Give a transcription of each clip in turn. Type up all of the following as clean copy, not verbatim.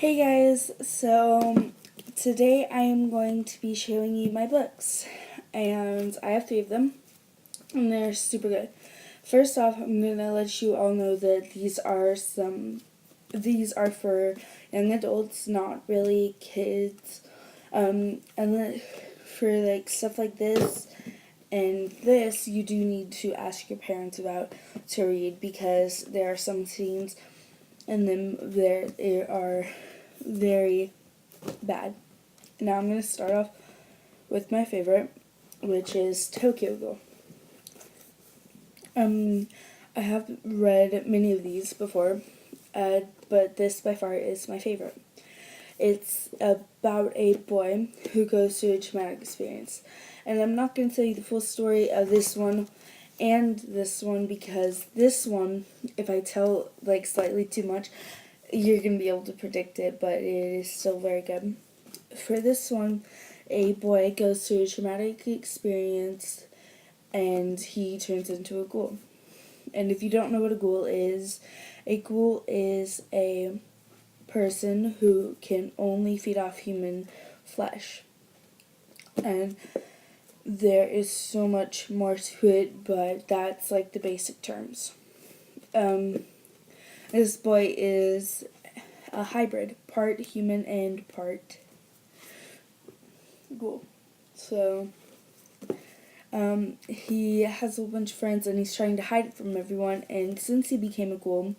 Hey guys, so today I am going to be showing you my books, and I have 3 of them, and they're super good. First off, I'm gonna let you all know that these are for young adults, not really kids, and then for like stuff like this and this, you do need to ask your parents about to read because there are some scenes in them there are very bad. Now I'm going to start off with my favorite, which is Tokyo Ghoul. I have read many of these before, but this by far is my favorite. It's about a boy who goes through a traumatic experience. And I'm not going to tell you the full story of this one and this one because this one, if I tell like slightly too much, you're going to be able to predict it, but it is still very good. For this one, a boy goes through a traumatic experience and he turns into a ghoul. And if you don't know what a ghoul is a person who can only feed off human flesh. And there is so much more to it, but that's like the basic terms. This boy is a hybrid, part human and part ghoul. So, he has a whole bunch of friends and he's trying to hide it from everyone. And since he became a ghoul,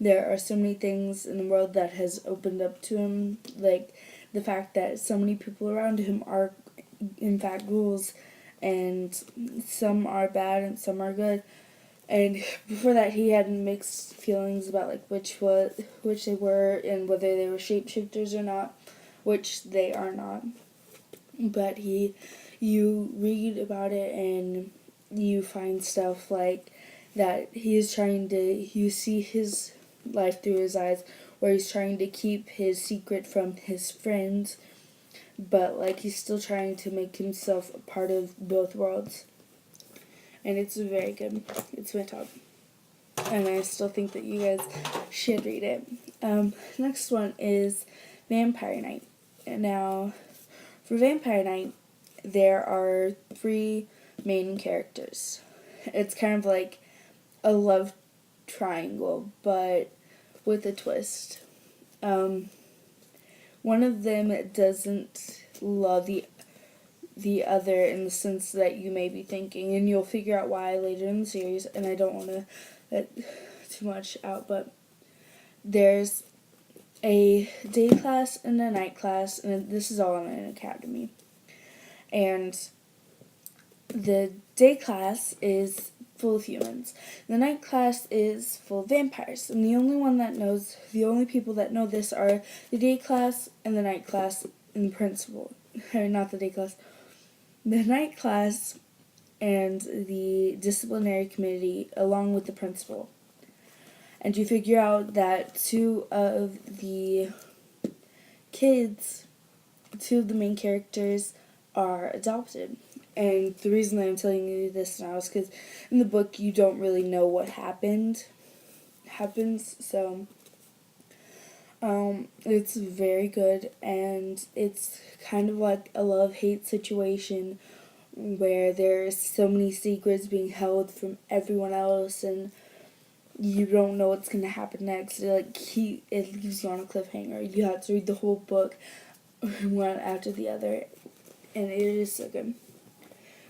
there are so many things in the world that has opened up to him, like the fact that so many people around him are in fact ghouls, and some are bad and some are good. And before that, he had mixed feelings about like which they were and whether they were shapeshifters or not, which they are not. But you read about it and you find stuff like that you see his life through his eyes, where he's trying to keep his secret from his friends, but like he's still trying to make himself a part of both worlds. And it's very good. It's my top. And I still think that you guys should read it. Next one is Vampire Night. Now, for Vampire Night, there are 3 main characters. It's kind of like a love triangle, but with a twist. One of them doesn't love the other in the sense that you may be thinking, and you'll figure out why later in the series, and I don't want to let too much out, but there's a day class and a night class, and this is all in an academy. And the day class is full of humans. The night class is full of vampires, and the only people that know this are the day class and the night class and the principal. Not the day class. The night class and the disciplinary committee along with the principal. And you figure out that 2 of the main characters are adopted. And the reason that I'm telling you this now is because in the book you don't really know what happens. So it's very good, and it's kind of like a love-hate situation where there's so many secrets being held from everyone else, and you don't know what's gonna happen next. It leaves you on a cliffhanger. You have to read the whole book one after the other, and it is so good.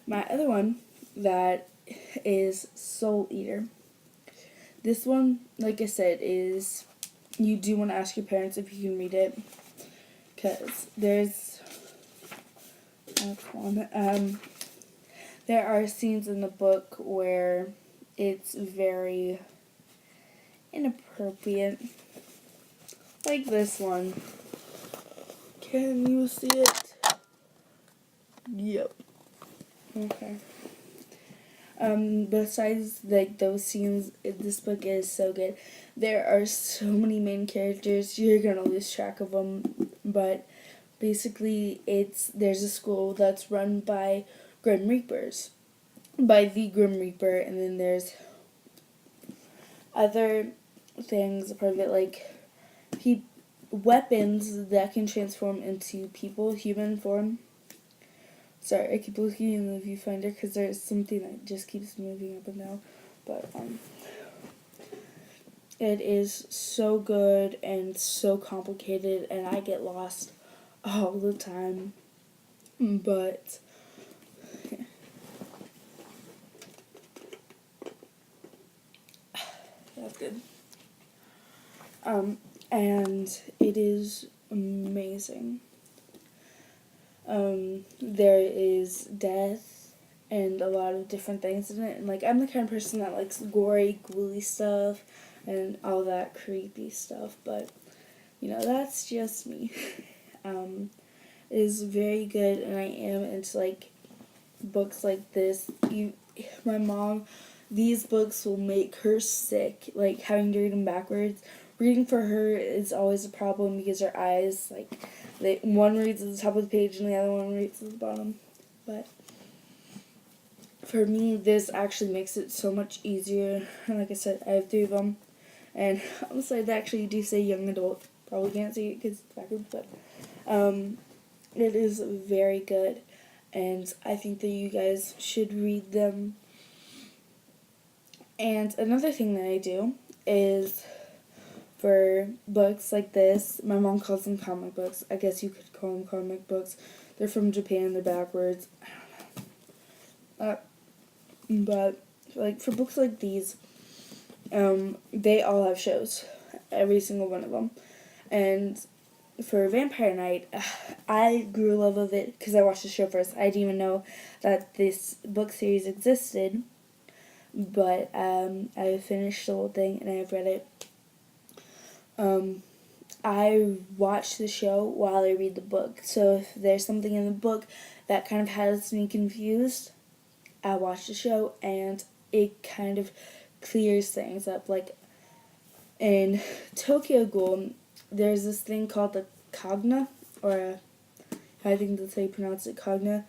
My other one that is Soul Eater. This one, like I said, is you do want to ask your parents if you can read it, because there's there are scenes in the book where it's very inappropriate, like this one. Can you see it? Yep. Okay. Besides like those scenes, this book is so good. There are so many main characters, you're gonna lose track of them, but basically there's a school that's run by Grim Reapers, by the Grim Reaper, and then there's other things a part of it, like weapons that can transform into people, human form. Sorry, I keep looking in the viewfinder because there's something that just keeps moving up and down. But it is so good and so complicated, and I get lost all the time. But yeah. That's good. And it is amazing. There is death and a lot of different things in it. And, like, I'm the kind of person that likes gory, ghouly stuff and all that creepy stuff. But, you know, that's just me. It is very good, and I am into, like, books like this. My mom, these books will make her sick, like, having to read them backwards. Reading for her is always a problem because her eyes, like, one reads at the top of the page and the other one reads at the bottom. But for me, this actually makes it so much easier. And like I said, I have 3 of them. And on the side, they actually do say young adult. Probably can't see it because it's backwards, but it is very good. And I think that you guys should read them. And another thing that I do is, for books like this, my mom calls them comic books. I guess you could call them comic books. They're from Japan, they're backwards. I don't know. But, like, for books like these, they all have shows. Every single one of them. And for Vampire Night, I grew a love of it because I watched the show first. I didn't even know that this book series existed. But I finished the whole thing and I've read it. I watch the show while I read the book. So if there's something in the book that kind of has me confused, I watch the show and it kind of clears things up. Like in Tokyo Ghoul, there's this thing called the Cogna, or I think that's how you pronounce it, Cogna.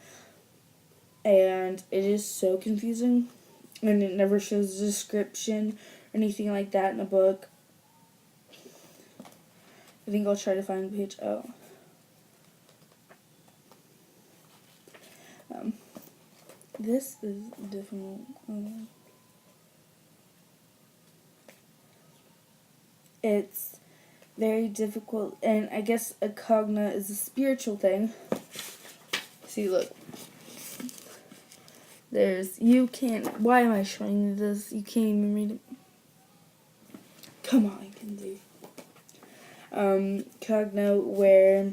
And it is so confusing. And it never shows a description or anything like that in a book. I think I'll try to find the page. Oh. This is difficult. It's very difficult, and I guess a cogna is a spiritual thing. See, look. Why am I showing you this? You can't even read it. Come on, Kinsey. Cogno, where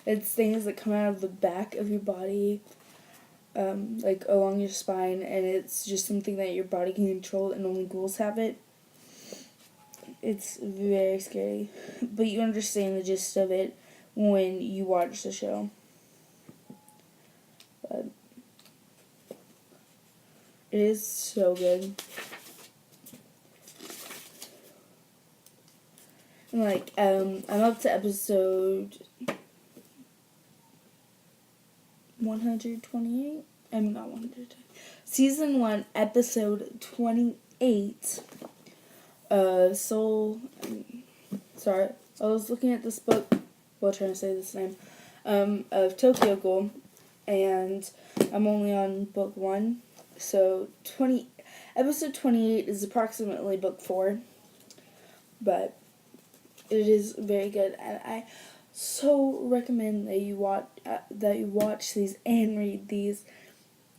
it's things that come out of the back of your body, like along your spine, and it's just something that your body can control, and only ghouls have it. It's very scary, but you understand the gist of it when you watch the show. But it is so good. And like, I'm up to episode 128. I'm not 100. Season 1, episode 28. Sorry, I was looking at this book while trying to say this name, of Tokyo Ghoul, and I'm only on book 1, so episode 28 is approximately book 4, but it is very good, and I so recommend that you watch these and read these.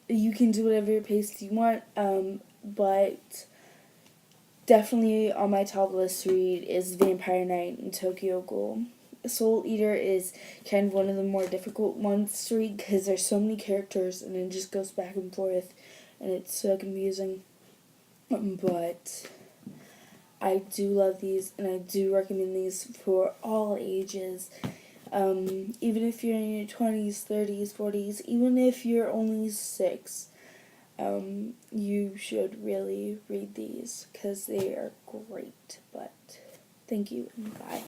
You can do whatever pace you want, but definitely on my top list to read is Vampire Night and Tokyo Ghoul. Soul Eater is kind of one of the more difficult ones to read because there's so many characters and it just goes back and forth and it's so confusing. But I do love these and I do recommend these for all ages. Even if you're in your 20s, 30s, 40s, even if you're only 6, you should really read these because they are great. But thank you and bye.